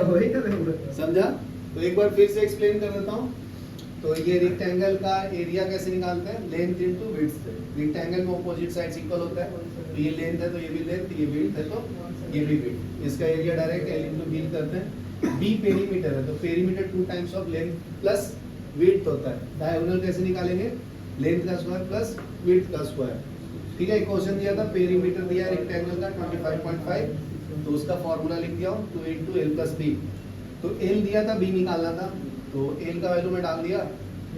समझा? तो एक बार फिर से एक्सप्लेन कर देता हूँ। तो ये रेक्टेंगल का एरिया कैसे निकालते हैं? Length into width. रेक्टेंगल में ऑपोजिट साइड्स इक्वल होता है, तो ये लेंथ है तो ये भी लेंथ, ये विड्थ है तो ये भी विड्थ। इसका area direct L into B करते हैं। बी पेरीमीटर है तो perimeter 2 times of length plus width होता है। डायगोनल कैसे निकालेंगे? लेंथ का स्क्वायर प्लस विड्थ का स्क्वायर। ठीक है, एक क्वेश्चन दिया था, पेरीमीटर दिया है रेक्टेंगल का 25.5, तो उसका फॉर्मूला लिख दिया हूँ 2 इंटू एल प्लस बी। तो एल दिया था, बी निकालना था, तो एल का वैल्यू में डाल दिया,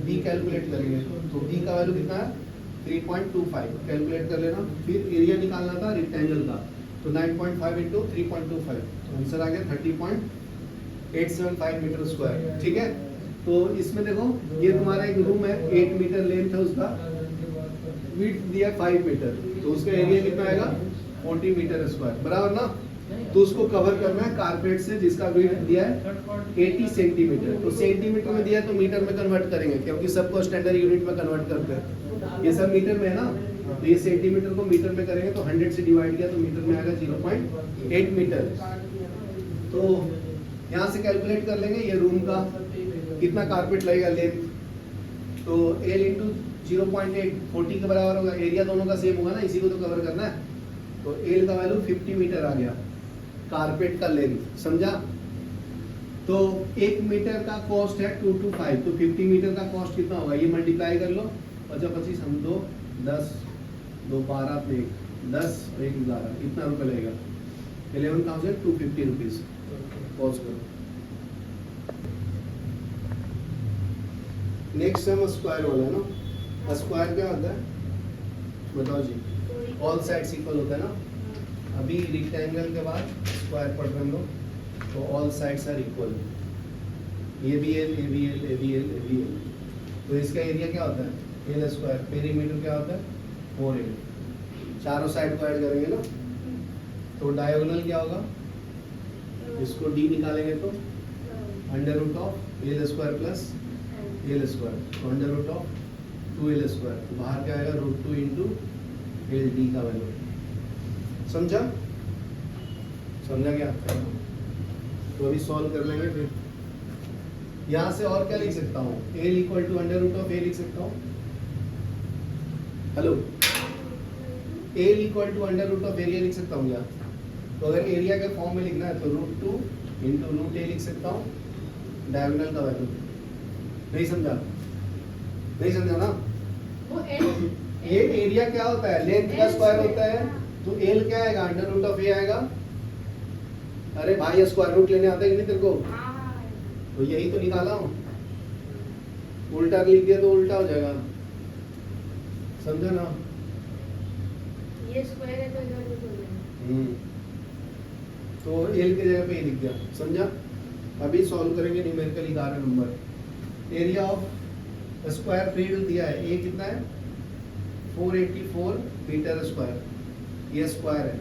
बी कैलकुलेट करेंगे तो बी का वैल्यू कितना है? 3.25 कैलकुलेट कर लेना। फिर एरिया निकालना था रेक्टेंगल का, तो 9.5 इंटू 3.25, तो आंसर आ गया 30.875 मीटर स्क्वायर। ठीक है, तो इसमें देखो ये तुम्हारा एक रूम है, 8 मीटर लेंथ है उसका, विड्थ दिया 5 मीटर, तो उसका एरिया कितना आएगा? 40 मीटर स्क्वायर, बराबर ना? तो उसको कवर करना है कारपेट से, जिसका विड्थ दिया है 80 सेंटीमीटर। तो सेंटीमीटर में दिया है तो मीटर में कन्वर्ट करेंगे, क्योंकि सबको स्टैंडर्ड यूनिट में कन्वर्ट करते हैं। ये सब मीटर में है ना, तो ये सेंटीमीटर को मीटर में करेंगे तो 100 से डिवाइड किया तो मीटर में आएगा 0.8 मीटर। तो यहाँ से कैलकुलेट कर लेंगे ये रूम का कितना कारपेट लगेगा लेंथ, तो एल इंटू 0.8 40 के बराबर होगा। एरिया दोनों का सेम होगा ना, इसी को तो कवर करना है। तो एल का वैल्यू 50 मीटर आ गया, कारपेट का लेंथ। समझा? तो 1 मीटर का कॉस्ट है 225, तो 50 मीटर का कॉस्ट कितना होगा? ये मल्टीप्लाई कर लो, 25 25 हम 2 10 2 12 पे 10 1 11, कितना रुपए लगेगा? 11,250 रुपीज। पॉज करो। नेक्स्ट हम स्क्वायर वाला है ना। स्क्वायर क्या होता है बताओ जी? ऑल साइड्स इक्वल होता है ना। अभी रेक्टेंगल के बाद स्क्वायर पढ़ रहे हम लोग, तो all sides are equal. A B L A B L A B L A B L, तो इसका एरिया क्या होता है? L square. पेरीमीटर क्या होता है? 4l। चारों साइड को ऐड करेंगे ना, तो डायगोनल क्या होगा? इसको डी निकालेंगे तो under root of L square plus L square, तो under root of 2l square, तो बाहर क्या आएगा? √2 इंटू एल डी का वैल्यू। समझा? समझा क्या? तो अभी सॉल्व कर लेंगे। फिर यहाँ से और क्या लिख सकता हूँ? L equal to under root of A लिख सकता हूँ। Hello, L equal to under root of area लिख सकता हूँ क्या? तो अगर एरिया के फॉर्म में लिखना है तो √2 इंटू रूट ए लिख सकता हूँ, डायगोनल का वैल्यू। नहीं समझा? नहीं समझा ना? ये एरिया क्या होता है? लेंथ का स्क्वायर होता है, तो एल क्या आएगा? अंडर रूट ऑफ ए आएगा। अरे भाई, स्क्वायर रूट लेने आता है कि नहीं तेरे को? तो यही तो निकाला हूँ। उल्टा लिख दिया तो उल्टा हो जाएगा, समझा ना? ये स्क्वायर है तो इधर रूट हो जाएगा। तो एल की जगह पे ये लिख दिया। समझा? अभी सॉल्व करेंगे numerical 11 number. Area of square field दिया है, ए कितना है? 484 मीटर स्क्वायर, ये स्क्वायर है।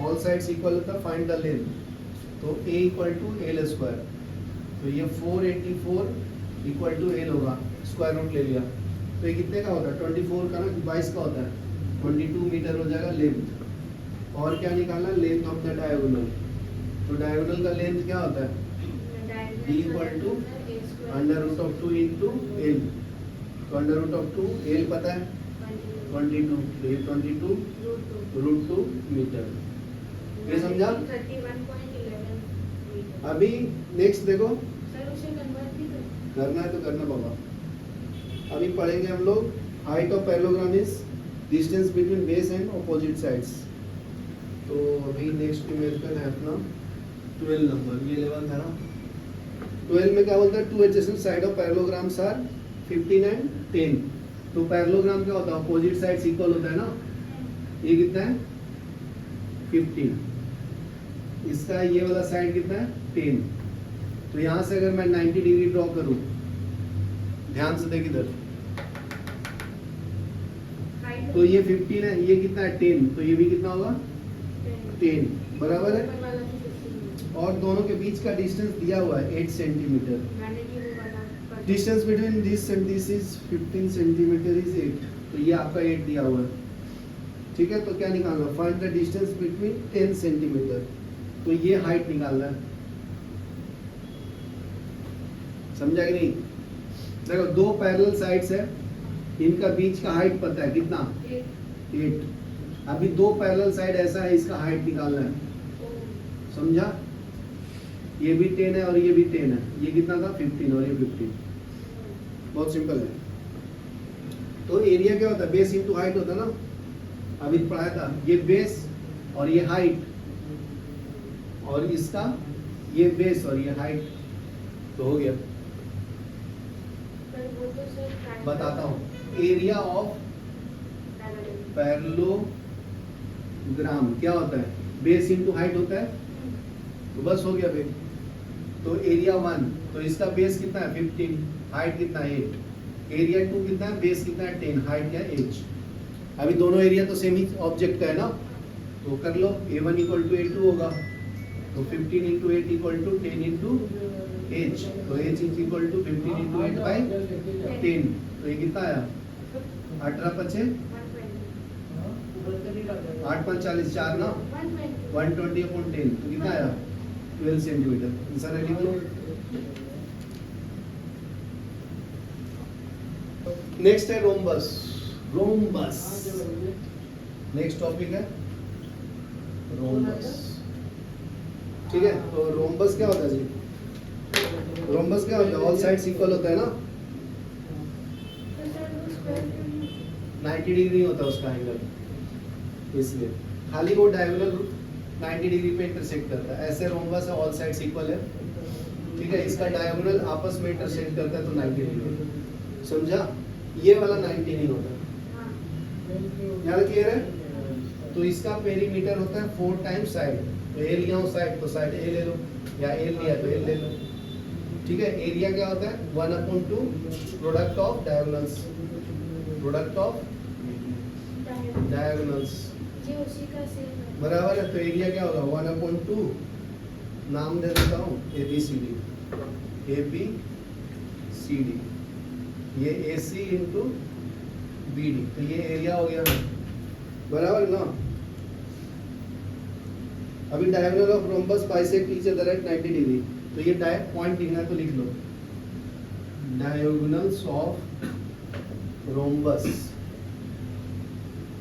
ऑल साइड्स इक्वल होता है, फाइंड द लेंथ, तो a equal to L square, तो ये 484 इक्वल टू एल होगा, स्क्वायर रूट ले लिया, तो ये कितने का होता है? 24 का ना, 22 का होता है, 22 मीटर हो जाएगा लेंथ। और क्या निकालना? लेंथ ऑफ द डायगोनल, तो डायगोनल का लेंथ क्या होता है? b equal to under root of 2 into L, तो अंडर रूट ऑफ 2 एल पता है 22, तो ये 22 √2 मीटर। ये समझा? 31.11 मीटर। अभी नेक्स्ट देखो, सर उसे कन्वर्ट भी करना है तो करना बाबा। अभी पढ़ेंगे हम लोग height of parallelogram is distance between base and opposite sides. तो अभी नेक्स्ट न्यूमेरिकल है अपना 12 नंबर, ये 11 था ना। 12 में क्या बोलता है? 2 adjacent side of parallelograms are 15 and 10। तो पैरेललोग्राम क्या होता है? ऑपोजिट साइड्स इक्वल होता है ना। ये कितना है? 15। इसका ये वाला साइड कितना है? 10। तो यहाँ से अगर मैं 90 डिग्री ड्रॉ करूँ, ध्यान से देख इधर, तो ये 15 है, ये कितना है? 10, तो ये भी कितना होगा? 10, बराबर है। और दोनों के बीच का डिस्टेंस दिया हुआ है 8 centimetre. Distance between this and this is 15 centimetre is 8, तो ये आपका 8 दिया हुआ है। ठीक है, तो क्या निकालना? Find the distance between 10 centimetre, तो ये हाइट निकालना है। समझा कि नहीं? देखो दो पैरेलल साइड्स है, इनका बीच का हाइट पता है कितना? 8। अभी दो पैरेलल साइड ऐसा है, इसका हाइट निकालना है, समझा? ये भी 10 है और ये भी 10 है, ये कितना था? 15 और ये 15। बहुत सिंपल है। तो एरिया क्या होता है? बेस इंटू हाइट होता है ना, अभी पढ़ाया था। ये बेस और ये हाइट, और इसका ये बेस और ये हाइट, तो हो गया। बताता हूँ, एरिया ऑफ पैरेललोग्राम क्या होता है? बेस इंटू हाइट होता है, तो बस हो गया फिर। तो एरिया 1, तो इसका बेस कितना है? 15, हाइट कितना है? 8। एरिया 2 कितना है? बेस कितना है? 10, हाइट क्या है? 8। अभी दोनों एरिया तो सेम ही ऑब्जेक्ट का है ना, तो कर लो। A1 इक्वल टू A2 होगा, तो 15 into 8 equal to 10 into H, तो H is equal to 15 into 8 by 10, तो ये कितना आया? 18 पचे 8 5 40, 4 ना, 120 अपॉन 10, तो कितना आया? 12 सेंटीमीटर। आंसर है, लिख लो। नेक्स्ट है रोम्बस। रोम्बस नेक्स्ट टॉपिक है रोम्बस, ठीक है? तो रोम्बस क्या होता है जी? रोम्बस क्या होता है? ऑल साइड्स इक्वल होता है ना, 90 डिग्री होता है उसका एंगल, इसलिए खाली वो डायगोनल 90 डिग्री पे इंटरसेक्ट करता है। ऐसे रोम्बस है, ऑल साइड्स इक्वल है, ठीक है? इसका डायगोनल आपस में इंटरसेक्ट करता है, तो 90 डिग्री, समझा? ये वाला 90 नहीं होता। यहाँ क्लियर है? तो इसका पेरीमीटर होता है 4 टाइम्स साइड, तो ए लिया हूँ साइड, तो साइड ए ले लो, या ए लिया तो ए ले लो, ठीक है? एरिया क्या होता है? 1/2 product of diagonals, product of diagonals, बराबर है? तो एरिया क्या होगा? 1/2, नाम दे देता हूँ ABCD, ABCD, ये AC इंटू BD, तो ये एरिया हो गया, बराबर ना? अभी diagonal of rhombus bisect each other at 90 degree, तो ये डायरेक्ट पॉइंट लिखना है, तो लिख लो diagonals of rhombus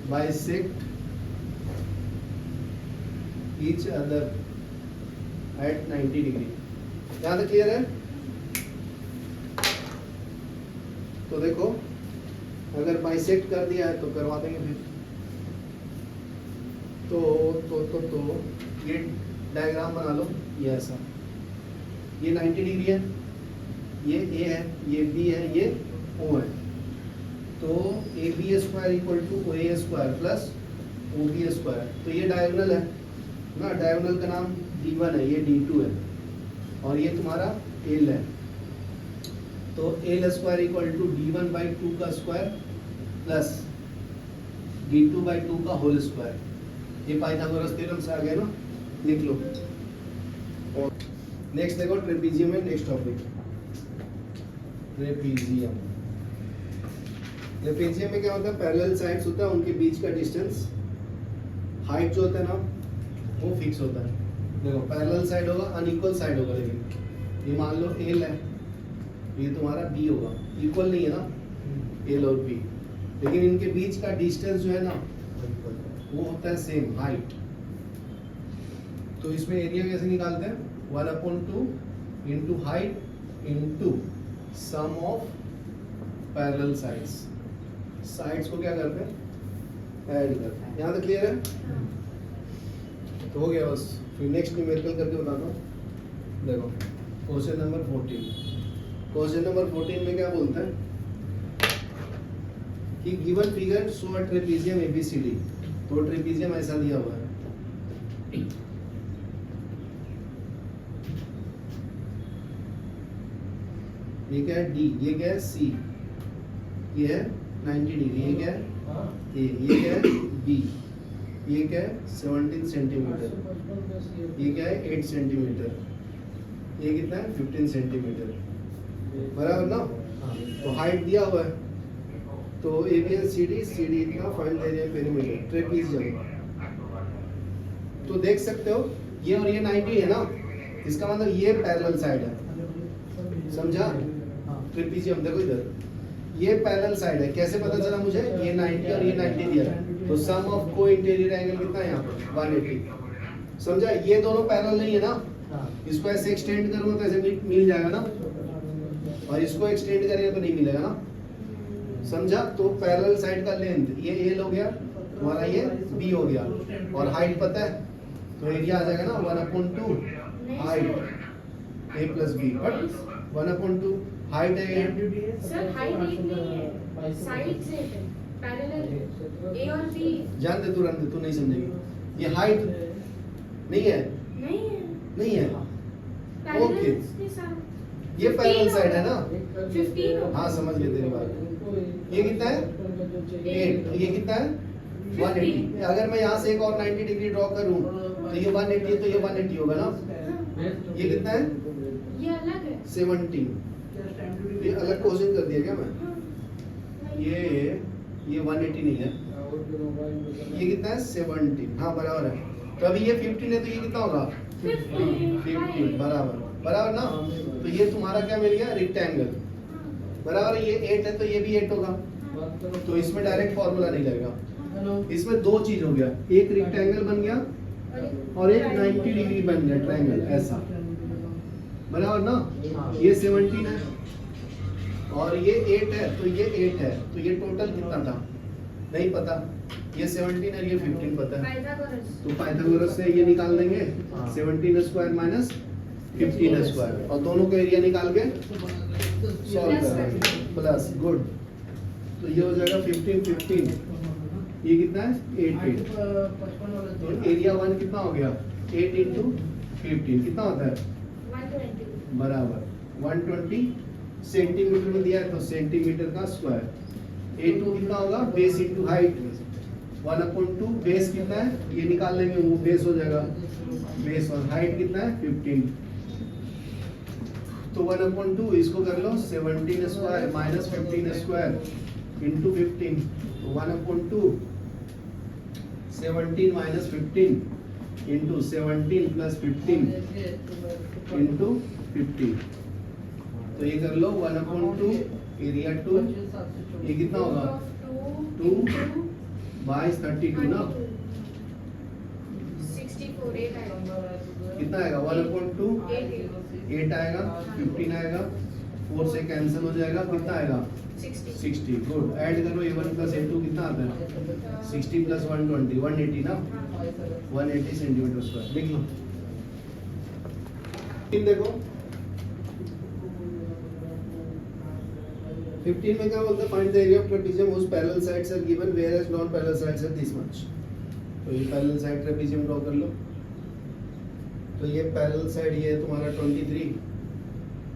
bisect each other at 90 degree. यहाँ तक क्लियर है? तो देखो, अगर बाइसेक्ट कर दिया है तो करवा देंगे फिर। तो ये डायग्राम बना लो, ये ऐसा, ये 90 डिग्री है, ये A है, ये B है, ये O है, तो AB square equal to OA square plus OB square, तो ये डायगोनल है ना, डायगोनल का नाम D1 है, ये D2 है, और ये तुम्हारा L है, तो L square equal to D1 by 2 का स्क्वायर प्लस D2 बाई 2 का होल स्क्वायर। ये पाइथागोरस थ्योरम से आ गया ना, लिख लो। और नेक्स्ट देखो, ट्रेपीजियम है नेक्स्ट टॉपिक। ट्रेपीजियम, ट्रेपीजियम में क्या होता है? पैरेलल साइड्स होता है, उनके बीच का डिस्टेंस, हाइट जो होता है ना, वो फिक्स होता है। देखो पैरेलल साइड होगा, अनइक्वल साइड होगा, लेकिन ये मान लो L है, ये तुम्हारा B होगा, इक्वल नहीं है ना L और B, लेकिन इनके बीच का डिस्टेंस जो है ना, वो होता है सेम, हाइट। तो इसमें एरिया कैसे निकालते हैं? 1/2 into height into sum of parallel sides. Sides को क्या करते हैं? ऐड करते हैं। यहाँ तक क्लियर है? तो हो गया बस। फिर नेक्स्ट न्यूमेरिकल करके बताता हूँ। देखो क्वेश्चन नंबर 14। क्वेश्चन नंबर 14 में क्या बोलता है कि गिवन फिगर शो अ ट्रेपीजियम ABCD। तो ट्रेपीजियम ऐसा दिया हुआ है, ये क्या है? D, ये क्या है? C, ये है 90 डिग्री, ये क्या है? A, ये क्या है? B, ये क्या है? 17 सेंटीमीटर, ये क्या है? 8 सेंटीमीटर, ये कितना है? 15 सेंटीमीटर, बराबर ना? तो हाइट दिया हुआ है, तो AB and CD इतना फाइंड एरिया पेरीमीटर ट्रेपीजियम। तो देख सकते हो ये और ये 90 है ना, इसका मतलब ये पैरेलल साइड है, समझा? ट्रेपीजियम देखो इधर, ये पैरेलल साइड है, कैसे पता चला मुझे? ये 90 और ये 90 दिया है, तो सम ऑफ को इंटीरियर एंगल कितना है यहाँ पर? 180। समझा? ये दोनों पैरेलल नहीं है ना, इसको ऐसे एक्सटेंड करूंगा तो ऐसे मिल जाएगा ना, और इसको एक्सटेंड करेंगे तो नहीं मिलेगा ना। समझा? तो पैरेलल साइड का लेंथ ये a हो गया हमारा, ये b हो गया, और हाइट पता है तो एरिया आ जाएगा ना 1/2 height a plus b, but 1/2 height है ये। सर हाइट एक नहीं है, साइड से है, पैरेलल ए और बी जान दे तू, रन दे, तू नहीं समझेगी। ये हाइट नहीं है, नहीं है, नहीं है, पैरेलल Okay. के साथ ये पैरेलल साइड है ना। 15 होगा। हाँ समझ गए तेरी बात। ये कितना है? 8। ये कितना है? 180। अगर मैं यहाँ से एक और 90 डिग्री ड्रॉ करूँ तो ये 180 है, तो ये 180 होगा ना। ये कितना है? ये अलग है। 17। ये अलग क्वेश्चन कर दिया क्या मैं? हाँ, ये 180 नहीं है, ये कितना है? 17। हाँ बराबर है। तो अभी ये 15 है, तो ये कितना होगा? 15 बराबर, बराबर ना। तो ये तुम्हारा क्या मिल गया? रेक्टेंगल बराबर। ये 8 है तो ये भी 8 होगा, तो इसमें डायरेक्ट फॉर्मूला नहीं लगेगा। इसमें दो चीज हो गया, एक रेक्टेंगल बन गया और एक 90 डिग्री बन गया ट्रायंगल, ऐसा बराबर ना। ये 17 है और ये 8 है, तो ये 8 है, तो ये टोटल कितना था नहीं पता। ये 17 है, ये 15 पता है, पाइथागोरस। तो पाइथागोरस से ये निकाल देंगे 17 स्क्वायर माइनस 15 स्क्वायर, और दोनों का एरिया निकाल के सॉल्व कर देंगे। Plus, good. तो ये हो जाएगा 15 15, ये कितना है? 8 8। तो एरिया 1 कितना हो गया? 8 इंटू 15 कितना होता है? 120 बराबर 120 सेंटीमीटर में दिया है, तो सेंटीमीटर का स्क्वायर। A2 कितना होगा? Base into height 1/2। बेस कितना है ये निकाल लेंगे, वो बेस हो जाएगा बेस, और हाइट कितना है? 15। तो 1/2 इसको कर लो 17 स्क्वायर माइनस 15 स्क्वायर इंटू 15, तो 1/2 17 माइनस 15 इंटू 17 प्लस 15 इंटू 15, तो ये कर लो 1/2 एरिया 2, ये कितना होगा? 2 बाई 32 ना, 64 8 आएगा। कितना आएगा? 1/2 8 आएगा, 15 आएगा, 4 से कैंसिल हो जाएगा, कितना आएगा? 60। गुड, ऐड करो A1 प्लस A2 कितना आता है? 60 प्लस 120 180 ना, 180 सेंटीमीटर स्क्वायर। लिख लो। देखो 15 में क्या बोलते हैं? Find the area of trapezium whose parallel sides are given whereas non parallel sides are this much। तो ये पैरेलल साइड ट्रेपेजियम ड्रॉ कर लो। तो ये पैरेलल साइड ये है तुम्हारा 23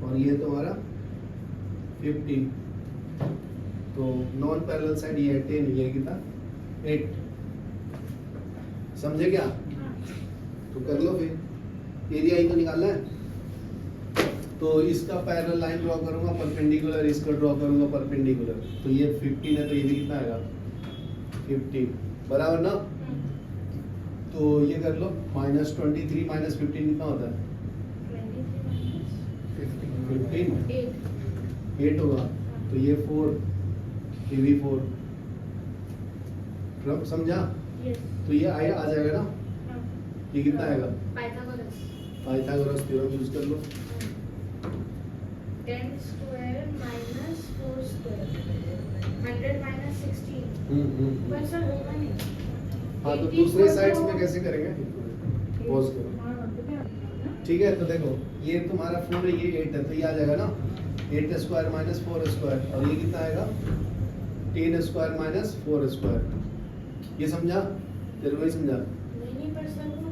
और ये तुम्हारा 15, तो नॉन पैरेलल साइड ये है 10, ये कितना? 8। समझे क्या? तो कर लो फिर, एरिया ही तो निकालना है। तो इसका पैरेलल लाइन ड्रॉ करूंगा परपेंडिकुलर, इसका ड्रॉ करूंगा परपेंडिकुलर, तो ये 15 है, तो ये भी कितना आएगा? 15 बराबर ना। तो ये कर लो -23 माइनस 15 कितना होता है? 15 8 होगा, तो ये 4, ये भी 4। समझा? तो ये आ जाएगा ना, ये कितना आएगा? पाइथागोरस थ्योरम यूज कर लो। 10 स्क्वायर माइनस 4 स्क्वायर 100 माइनस 16। पर सर होगा नहीं। हाँ तो दूसरे साइड्स में कैसे करेंगे? पॉज करो। ठीक है, तो देखो ये तुम्हारा 4 है, ये 8 है, तो ये आ जाएगा ना 8 स्क्वायर माइनस 4 स्क्वायर, और ये कितना आएगा? 10 स्क्वायर माइनस 4 स्क्वायर। ये समझा? तेरे को ही समझा? नहीं पर सर वो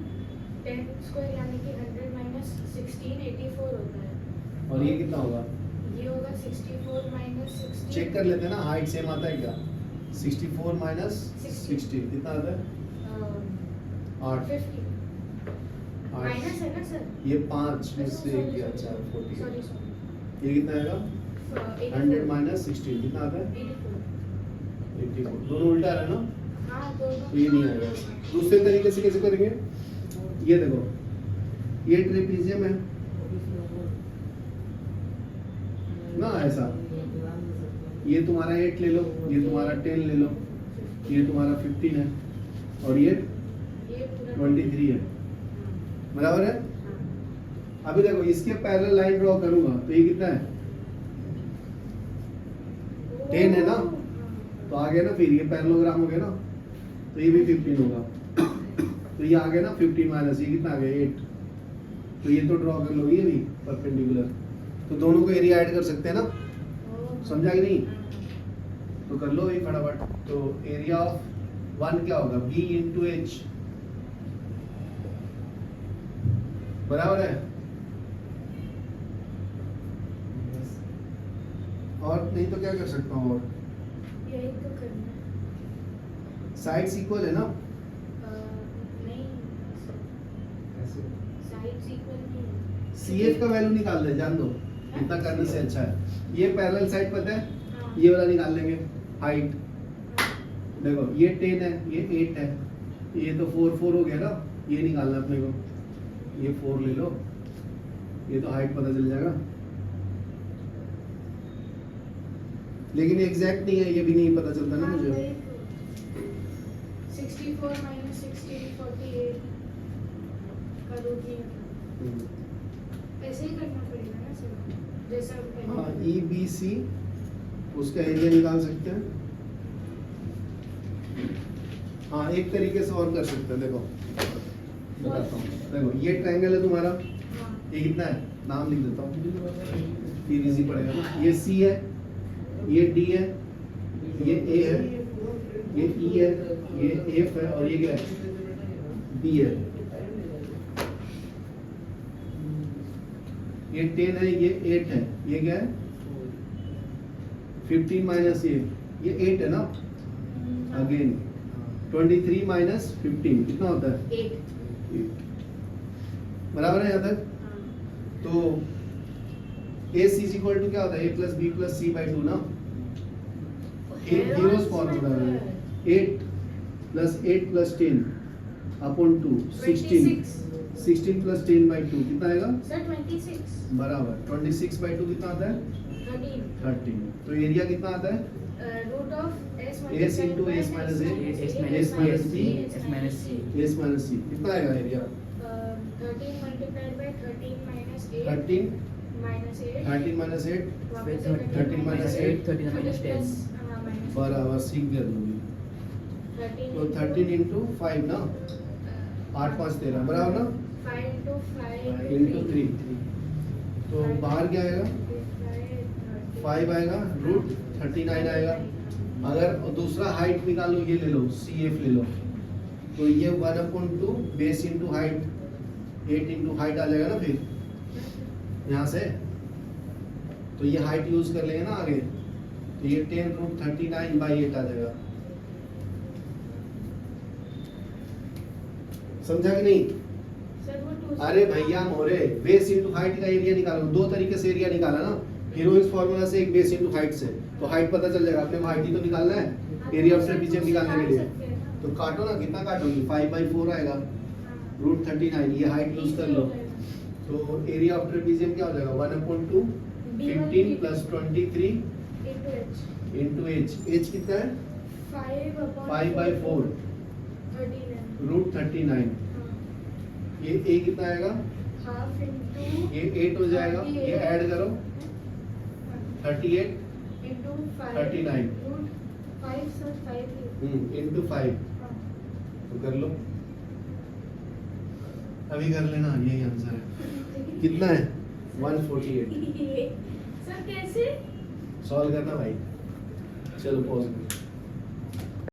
10 स्क्वायर यानी कि 100 माइनस 16 84 होता है, और ये कितना होगा? ये होगा 64 माइनस 16। चेक कर लेते हैं ना, हाइट सेम आता है क्या? 64 माइनस 16 कितना आता है? 8 50 माइनस है ना सर? ये 5 में से 1 गया 4 40, सॉरी ये कितना आएगा? 100 माइनस 16 कितना आता है? 84। दोनों उल्टा है ना, हाँ तो ये नहीं आएगा। दूसरे तरीके से कैसे करेंगे? ये देखो, ये ट्रेपेजियम है, ना ऐसा, ये तुम्हारा 8 ले लो, ये तुम्हारा 10 ले लो, ये तुम्हारा 15 है और ये 23 है, बराबर है। अभी देखो इसके पैरेलल लाइन ड्रॉ करूंगा तो ये कितना है 10 है ना, तो आ गया ना, फिर ये पैरेललोग्राम हो गया ना, तो ये भी 15 होगा, तो ये आ गया ना 15 माइनस ये कितना आ गया 8, तो ये तो ड्रॉ कर लो ये भी परपेंडिकुलर, तो दोनों को एरिया ऐड कर सकते हैं ना, समझा कि नहीं, तो कर लो ये फटाफट। तो एरिया ऑफ 1 क्या होगा b इंटू एच, बराबर है, और नहीं तो क्या कर सकता हूँ, और यही तो करना है। साइड्स इक्वल है ना, नहीं, साइड्स इक्वल नहीं है। CF का वैल्यू निकाल ले, जान दो, इतना करने से अच्छा है। ये पैरेलल साइड पता है, हाँ। ये वाला निकाल लेंगे हाइट, देखो ये 10 है, ये 8 है, ये तो 4 4 हो गया ना, ये निकालना अपने को, ये 4 ले लो, ये तो हाइट पता चल जाएगा, लेकिन एग्जैक्ट नहीं है, ये भी नहीं पता चलता ना हाँ, मुझे। वही तो। 64 minus 16 48 का रूट नहीं है। ऐसे ही करना पड़ेगा ना सर, जैसा पहले हाँ था। EBC उसका एरिया निकाल सकते हैं, हाँ एक तरीके से और कर सकते हैं, देखो बताता हूँ, देखो ये ट्रायंगल है तुम्हारा, हाँ। ये कितना है, नाम लिख देता हूँ, फिर इजी पड़ेगा ना, ये C है, ये D है, ये A है, ये E है, ये F है, और ये क्या है B है, ये 10 है, ये 8 है, ये क्या है 15 माइनस ये 8 है ना, अगेन 23 माइनस 15 कितना होता है 8। 8, बराबर है यहाँ तक। हाँ। तो AC इज इक्वल टू क्या होता है A plus B plus C by 2 ना, जीरोस फॉर्मूला है, 8 plus 8 plus 10 upon 2 16 plus 10 by 2 कितना आएगा, सर 26 बराबर 26 बाई 2 कितना आता है 13, तो एरिया कितना आता है root of S into S minus A, S minus B, S minus C. S minus C कितना आएगा area 13 multiplied by 13 minus 8 13 minus 8 13 minus 8 वापस 13 minus 8 13 minus 10. हाँ, minus बराबर सीख गया तुम, 13 तो 13 into 5 ना, 8 5 13 बराबर ना, 5 into 5 into 3, तो बाहर क्या आएगा 5 आएगा, रूट 39 आएगा। अगर दूसरा हाइट निकालो, ये ले लो CF ले लो, तो ये 1/2 base into height 8 into height आ जाएगा ना, फिर यहाँ से तो ये हाइट यूज कर लेंगे ना आगे, तो ये 10 रूट 39 बाई 8 आ जाएगा, समझा कि नहीं। सर वो 2 अरे भैया मोरे, बेस इंटू हाइट का एरिया निकालो, दो तरीके से एरिया निकाला ना, हीरोइक्स फार्मूला से एक बेस इंटू हाइट से, तो हाइट पता चल जाएगा, अपने हाइट ही तो निकालना है, एरिया ऑफ ट्रेपेजियम निकालने के लिए, तो काटो ना, कितना काटोगी 5/4 आएगा, रूट 39 ये हाइट यूज कर लो, तो एरिया ऑफ ट्रेपेजियम क्या हो जाएगा 1/2 15 प्लस 23 इंटू एच कितना है 5/4 रूट 39, ये ए कितना आएगा, हाफ इनटू ये 8 हो जाएगा, ये ऐड करो 38 इनटू 39 रूट 5 सर 5 इंटू 5, तो कर लो, अभी कर लेना, यही आंसर है, कितना है 148, सर कैसे सॉल्व करना भाई, चलो पॉज करो।